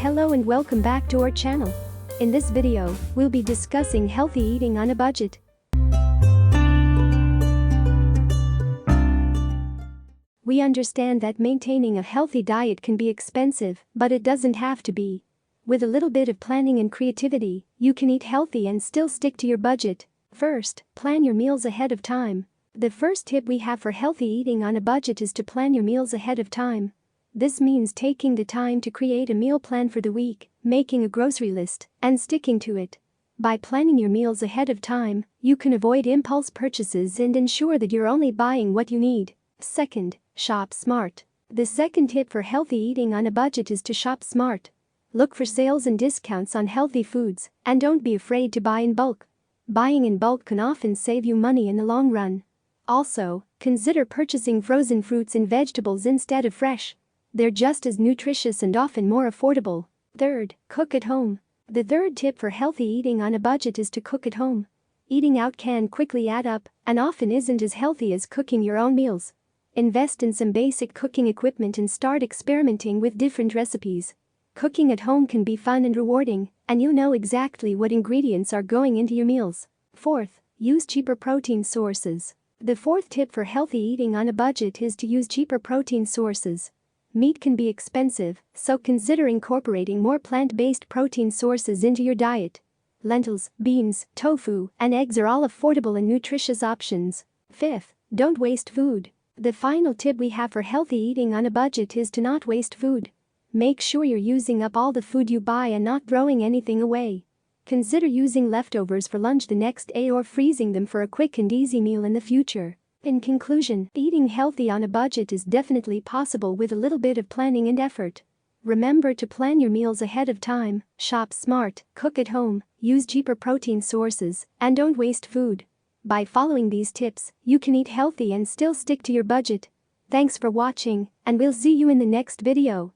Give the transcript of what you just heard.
Hello and welcome back to our channel. In this video, we'll be discussing healthy eating on a budget. We understand that maintaining a healthy diet can be expensive, but it doesn't have to be. With a little bit of planning and creativity, you can eat healthy and still stick to your budget. First, plan your meals ahead of time. The first tip we have for healthy eating on a budget is to plan your meals ahead of time. This means taking the time to create a meal plan for the week, making a grocery list, and sticking to it. By planning your meals ahead of time, you can avoid impulse purchases and ensure that you're only buying what you need. Second, shop smart. The second tip for healthy eating on a budget is to shop smart. Look for sales and discounts on healthy foods, and don't be afraid to buy in bulk. Buying in bulk can often save you money in the long run. Also, consider purchasing frozen fruits and vegetables instead of fresh. They're just as nutritious and often more affordable. Third, cook at home. The third tip for healthy eating on a budget is to cook at home. Eating out can quickly add up and often isn't as healthy as cooking your own meals. Invest in some basic cooking equipment and start experimenting with different recipes. Cooking at home can be fun and rewarding, and you know exactly what ingredients are going into your meals. Fourth, use cheaper protein sources. The fourth tip for healthy eating on a budget is to use cheaper protein sources. Meat can be expensive, so consider incorporating more plant-based protein sources into your diet. Lentils, beans, tofu, and eggs are all affordable and nutritious options. Fifth, don't waste food. The final tip we have for healthy eating on a budget is to not waste food. Make sure you're using up all the food you buy and not throwing anything away. Consider using leftovers for lunch the next day or freezing them for a quick and easy meal in the future. In conclusion, eating healthy on a budget is definitely possible with a little bit of planning and effort. Remember to plan your meals ahead of time, shop smart, cook at home, use cheaper protein sources, and don't waste food. By following these tips, you can eat healthy and still stick to your budget. Thanks for watching, and we'll see you in the next video.